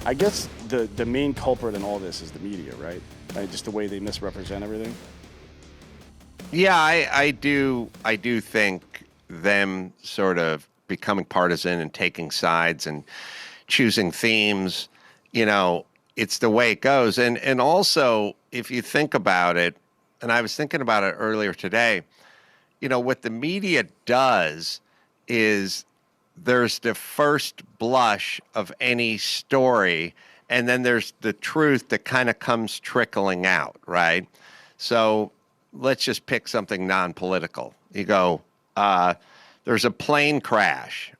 I guess the main culprit in all this is the media, right? Just the way they misrepresent everything. Yeah, I do think them sort of becoming partisan and taking sides and choosing themes, it's the way it goes. And also, if you think about it, and I was thinking about it earlier today, what the media does is there's the first blush of any story, and then there's the truth that kind of comes trickling out, right? So let's just pick something non-political. You go, there's a plane crash.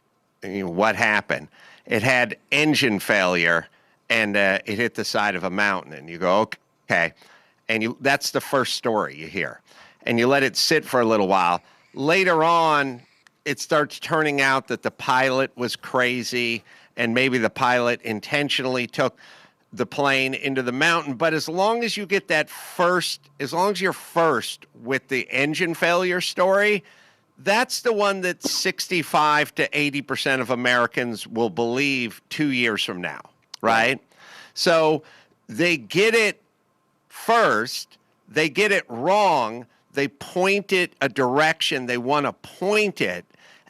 What happened? It had engine failure, and it hit the side of a mountain. And you go, okay. And that's the first story you hear. And you let it sit for a little while. Later on, it starts turning out that the pilot was crazy, and maybe the pilot intentionally took the plane into the mountain. But as long as you get as long as you're first with the engine failure story, that's the one that 65 to 80% of Americans will believe 2 years from now, right? So they get it first, they get it wrong, they point it a direction they want to point it,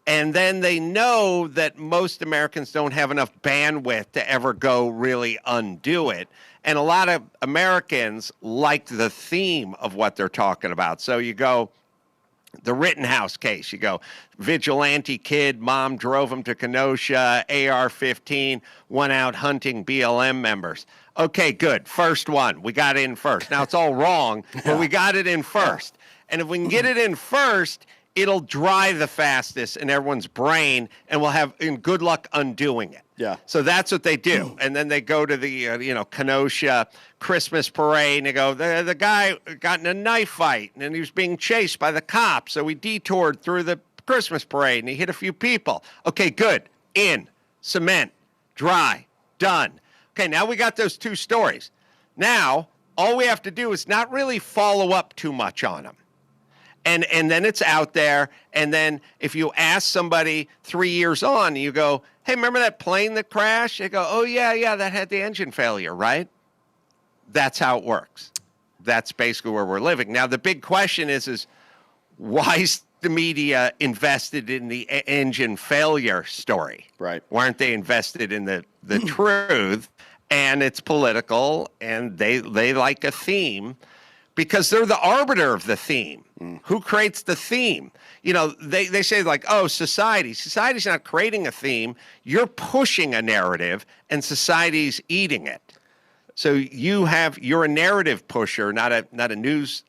and then they know that most Americans don't have enough bandwidth to ever go really undo it. And a lot of Americans like the theme of what they're talking about. So you go, the Rittenhouse case, you go, vigilante kid, mom drove him to Kenosha, AR-15, went out hunting BLM members. Okay, good. First one. We got in first. Now, it's all wrong, but we got it in first. And if we can get it in first, it'll dry the fastest in everyone's brain, and we'll have good luck undoing it. Yeah. So that's what they do. And then they go to the, Kenosha Christmas parade, and they go, the guy got in a knife fight, and he was being chased by the cops, so he detoured through the Christmas parade, and he hit a few people. Okay, good. In. Cement. Dry. Done. Okay, now we got those two stories. Now, all we have to do is not really follow up too much on them. And then it's out there. And then if you ask somebody 3 years on, you go, hey, remember that plane that crashed? They go, oh, yeah, that had the engine failure, right? That's how it works. That's basically where we're living. Now, the big question is why is the media invested in the engine failure story? Right. Why aren't they invested in the truth? And it's political, and they like a theme, because they're the arbiter of the theme. Who creates the theme? They say like, oh, society. Society's not creating a theme. You're pushing a narrative, and society's eating it. So you're a narrative pusher, not a news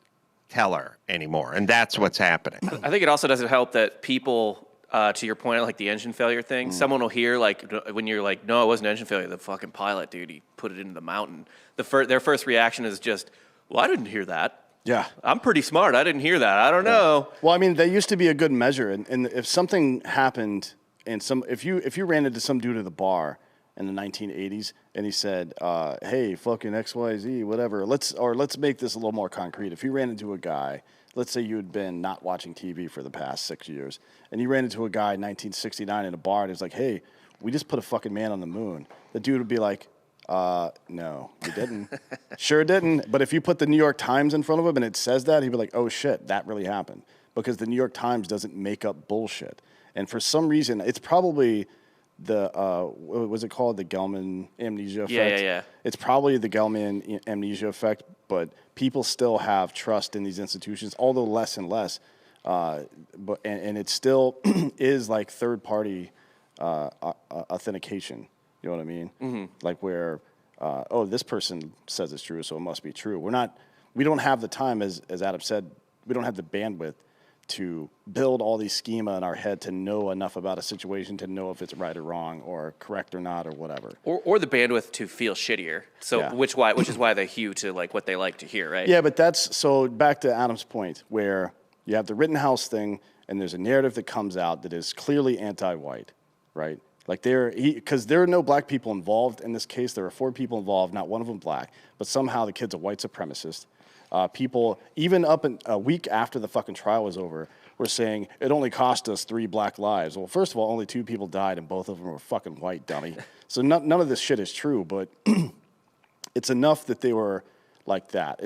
teller anymore, and that's what's happening. I think it also doesn't help that people, to your point, like the engine failure thing, someone will hear, like, when you're like, no, it wasn't engine failure, the fucking pilot, dude, he put it into the mountain. Their first reaction is just, well, I didn't hear that. Yeah. I'm pretty smart. I didn't hear that. I don't know. Well, I mean, that used to be a good measure. And if something happened, and if you ran into some dude at the bar in the 1980s and he said, hey, fucking XYZ, whatever, let's make this a little more concrete. If you ran into a guy, let's say you had been not watching TV for the past 6 years, and you ran into a guy in 1969 in a bar and he was like, hey, we just put a fucking man on the moon. The dude would be like, no, you didn't. Sure didn't. But if you put the New York Times in front of him and it says that, he'd be like, oh shit, that really happened. Because the New York Times doesn't make up bullshit. And for some reason, it's probably the, what was it called? The Gelman amnesia effect? Yeah. It's probably the Gelman amnesia effect, but people still have trust in these institutions, although less and less. And it still is like third party authentication. You know what I mean? Mm-hmm. Like where, this person says it's true, so it must be true. We don't have the time, as Adam said, we don't have the bandwidth to build all these schema in our head to know enough about a situation to know if it's right or wrong or correct or not or whatever. Or the bandwidth to feel shittier. So Yeah. which is why they hew to like what they like to hear, right? Yeah, but so back to Adam's point where you have the Rittenhouse thing and there's a narrative that comes out that is clearly anti-white, right? Like because there are no black people involved in this case. There are 4 people involved, not one of them black, but somehow the kid's a white supremacist. People, even up a week after the fucking trial was over, were saying it only cost us 3 black lives. Well, first of all, only 2 people died, and both of them were fucking white, dummy. So none of this shit is true, but it's enough that they were like that.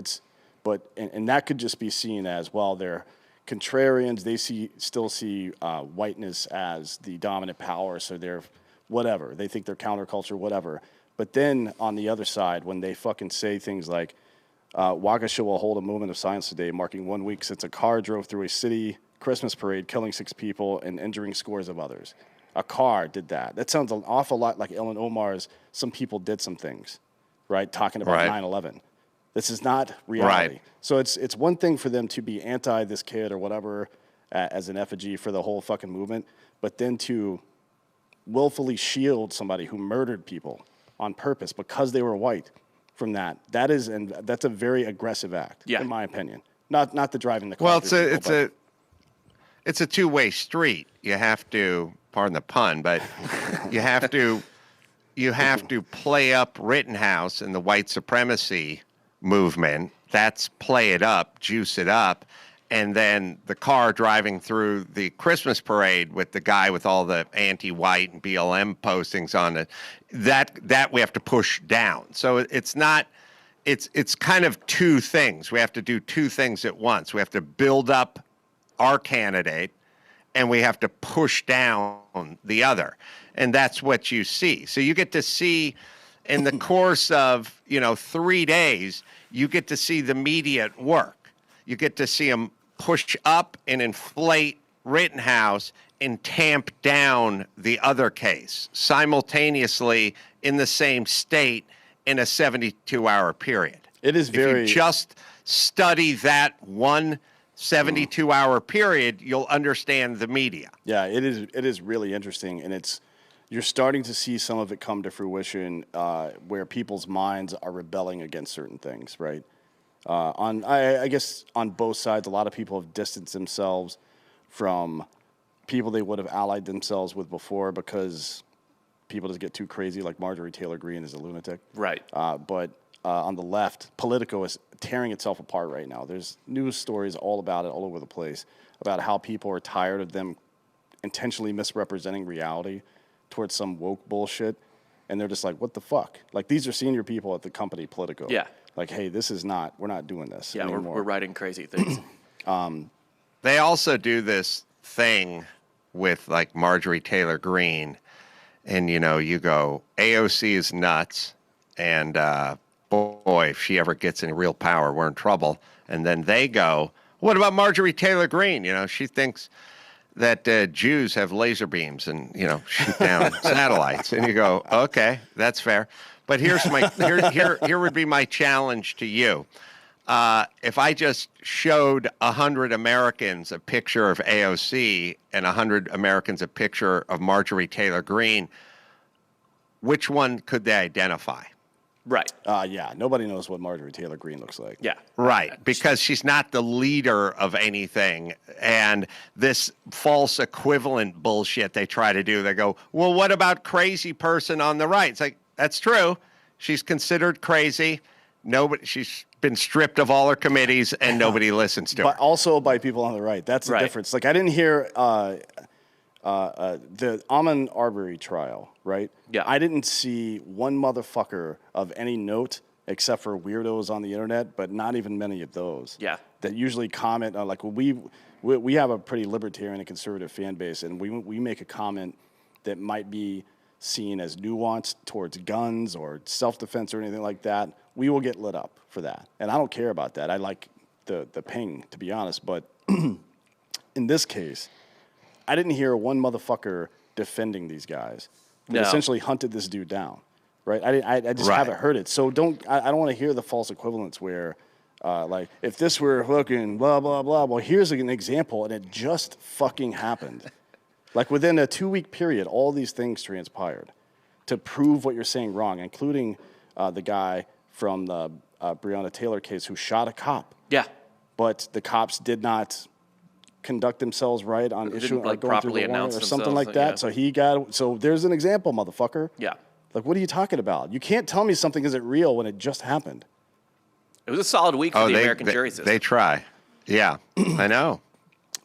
And that could just be seen as, well, they're contrarians. They still see whiteness as the dominant power, so they're whatever. They think they're counterculture, whatever. But then on the other side, when they fucking say things like, Waukesha will hold a moment of silence today, marking 1 week since a car drove through a city Christmas parade, killing 6 people and injuring scores of others. A car did that. That sounds an awful lot like Ellen Omar's Some People Did Some Things, right? Talking about 9/11. This is not reality. Right. So it's one thing for them to be anti this kid or whatever as an effigy for the whole fucking movement, but then to willfully shield somebody who murdered people on purpose because they were white from that's a very aggressive act, in my opinion. Not the driving the car. Well, it's a two-way street. You have to, pardon the pun, but you have to play up Rittenhouse and the white supremacy movement. That's play it up, juice it up, and then the car driving through the Christmas parade with the guy with all the anti-white and BLM postings on it, that we have to push down. So it's not, it's kind of two things. We have to do two things at once. We have to build up our candidate, and we have to push down the other. And that's what you see. So you get to see in the course of, 3 days, you get to see the media at work. You get to see them push up and inflate Rittenhouse and tamp down the other case simultaneously in the same state in a 72-hour period. It is very... If you just study that one 72-hour period, you'll understand the media. Yeah, it is really interesting, and you're starting to see some of it come to fruition where people's minds are rebelling against certain things, right? I guess on both sides, a lot of people have distanced themselves from people they would have allied themselves with before because people just get too crazy, like Marjorie Taylor Greene is a lunatic. Right. But on the left, Politico is tearing itself apart right now. There's news stories all about it, all over the place, about how people are tired of them intentionally misrepresenting reality towards some woke bullshit. And they're just like, what the fuck? Like, these are senior people at the company Politico. Yeah. Like, hey, we're not doing this anymore. We're writing crazy things. They also do this thing with, like, Marjorie Taylor Greene. And, you go, AOC is nuts. And, boy, if she ever gets any real power, we're in trouble. And then they go, what about Marjorie Taylor Greene? She thinks that Jews have laser beams and, shoot down satellites. And you go, okay, that's fair. But here would be my challenge to you. If I just showed 100 Americans a picture of AOC and 100 Americans a picture of Marjorie Taylor Greene, which one could they identify? Right. Yeah, nobody knows what Marjorie Taylor Greene looks like. Yeah. Right, because she's not the leader of anything. And this false equivalent bullshit they try to do, they go, well, what about crazy person on the right? It's like, that's true. She's considered crazy. She's been stripped of all her committees, and nobody listens to her. But also by people on the right. That's the difference. Like, I didn't hear the Ahmaud Arbery trial, right? Yeah. I didn't see one motherfucker of any note except for weirdos on the internet, but not even many of those. Yeah. That usually comment on, like, we have a pretty libertarian and conservative fan base, and we make a comment that might be seen as nuanced towards guns or self-defense or anything like that, we will get lit up for that. And I don't care about that. I like the ping, to be honest. But in this case, I didn't hear one motherfucker defending these guys. They essentially hunted this dude down, right? I just haven't heard it. So I don't want to hear the false equivalence where, like, if this were fucking blah, blah, blah, well, here's an example, and it just fucking happened. Like, within a 2-week period, all these things transpired to prove what you're saying wrong, including the guy from the Breonna Taylor case who shot a cop. Yeah. But the cops did not conduct themselves right on issuing like going through properly the warrant announce or something themselves, like that. yeah. So there's an example, motherfucker. Yeah. Like, what are you talking about? You can't tell me something isn't real when it just happened. It was a solid week for the American jury system. They try. Yeah, I know.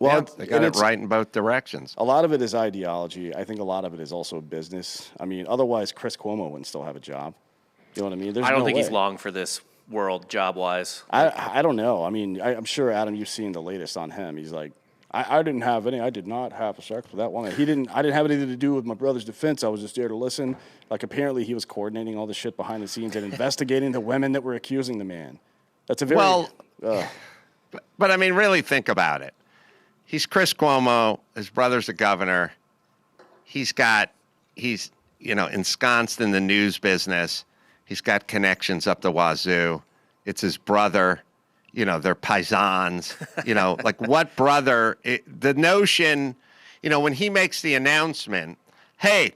Well, Yeah, they got it right in both directions. A lot of it is ideology. I think a lot of it is also business. I mean, otherwise, Chris Cuomo wouldn't still have a job. You know what I mean? There's I don't no think way. he's long for this world job wise. I don't know. I mean, I'm sure, Adam, you've seen the latest on him. He's like, I did not have sex with that woman. I didn't have anything to do with my brother's defense. I was just there to listen. Like, apparently he was coordinating all the shit behind the scenes and investigating the women that were accusing the man. That's a very... But I mean, really think about it. He's Chris Cuomo. His brother's a governor. He's ensconced in the news business. He's got connections up the wazoo. It's his brother. They're paisans. Like what brother? The notion, when he makes the announcement, hey,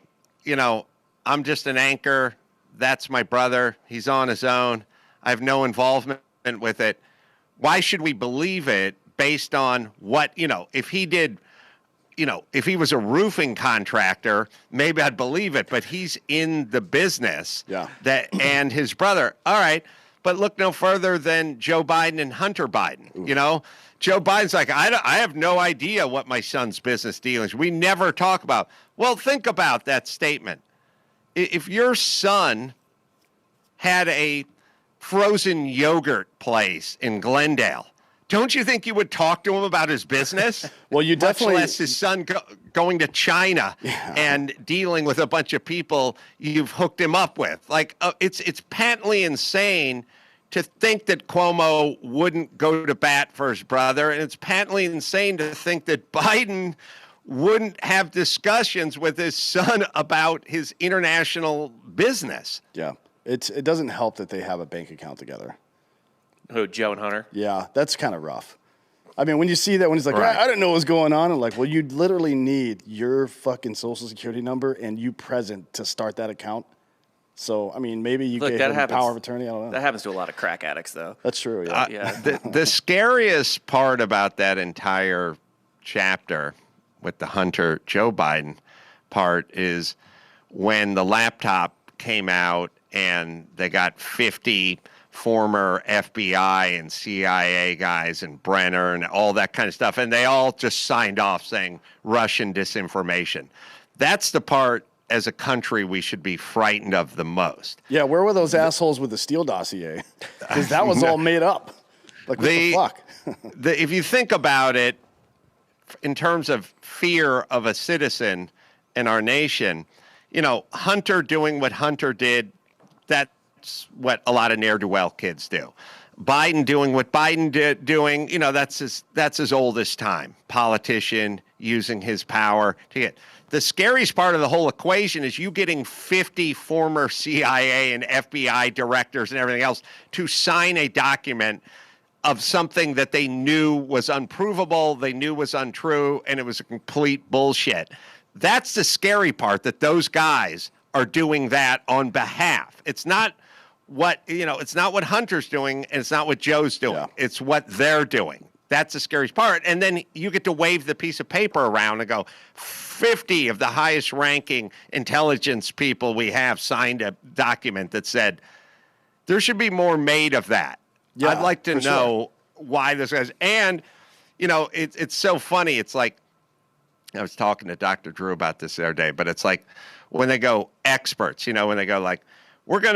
I'm just an anchor. That's my brother. He's on his own. I have no involvement with it. Why should we believe it based on what, if he did, if he was a roofing contractor, maybe I'd believe it, but he's in the business. Yeah. And his brother, all right, but look no further than Joe Biden and Hunter Biden. Ooh. Joe Biden's like, I have no idea what my son's business dealings. We never talk about. Well, think about that statement. If your son had a frozen yogurt place in Glendale, don't you think you would talk to him about his business? Well, you definitely... Much less his son going to China and dealing with a bunch of people you've hooked him up with. Like, it's patently insane to think that Cuomo wouldn't go to bat for his brother, and it's patently insane to think that Biden wouldn't have discussions with his son about his international business. Yeah. It doesn't help that they have a bank account together. Who, Joe and Hunter? Yeah, that's kind of rough. I mean, when you see that, when he's like, Right. I didn't know what was going on. And like, well, you literally need your fucking social security number and you present to start that account. So, I mean, maybe you gave him power of attorney. I don't know. That happens to a lot of crack addicts, though. That's true, yeah. Yeah. The scariest part about that entire chapter with the Hunter Joe Biden part is when the laptop came out and they got 50 former FBI and CIA guys and Brenner and all that kind of stuff, and they all just signed off saying Russian disinformation. That's the part as a country we should be frightened of the most. Yeah, where were those assholes with the Steele dossier? Because that was all made up. Like, what the fuck? If you think about it, in terms of fear of a citizen in our nation, Hunter doing what Hunter did, that's what a lot of ne'er-do-well kids do. Biden doing what Biden did, that's his oldest time. Politician using his power to get. The scariest part of the whole equation is you getting 50 former CIA and FBI directors and everything else to sign a document of something that they knew was unprovable, they knew was untrue, and it was a complete bullshit. That's the scary part, that those guys are doing that on behalf. It's not what Hunter's doing, and it's not what Joe's doing. Yeah. It's what they're doing. That's the scariest part. And then you get to wave the piece of paper around and go, 50 of the highest ranking intelligence people we have signed a document that said there should be more made of that. Yeah, I'd like to know why this guy's, and it's so funny. It's like, I was talking to Dr. Drew about this the other day, but it's like when they go experts, when they go like, we're going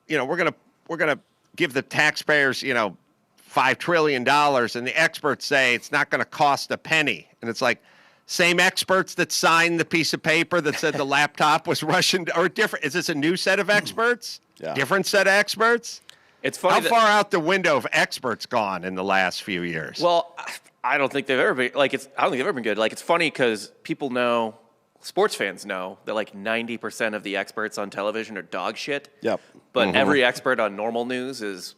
to give the taxpayers, $5 trillion, and the experts say it's not going to cost a penny. And it's like, same experts that signed the piece of paper that said the laptop was Russian, or different. Is this a new set of experts? Yeah. Different set of experts? It's funny. How far out the window have experts gone in the last few years? Well, I don't think they've ever been I don't think they've ever been good. Like, it's funny because people know, sports fans know that like 90% of the experts on television are dog shit. Yep. But every expert on normal news is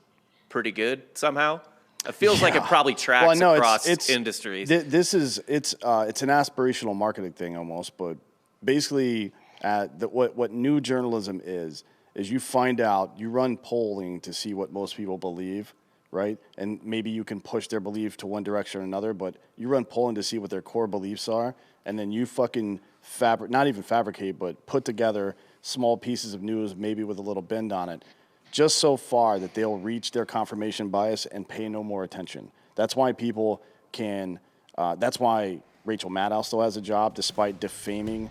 pretty good somehow. It feels like it probably tracks across industries. It's an aspirational marketing thing almost, but basically, what new journalism is you find out, you run polling to see what most people believe, right? And maybe you can push their belief to one direction or another, but you run polling to see what their core beliefs are, and then you fucking not even fabricate, but put together small pieces of news, maybe with a little bend on it, just so far that they'll reach their confirmation bias and pay no more attention. That's why people can That's why Rachel Maddow still has a job, despite defaming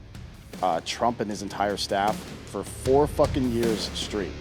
Trump and his entire staff for 4 fucking years straight.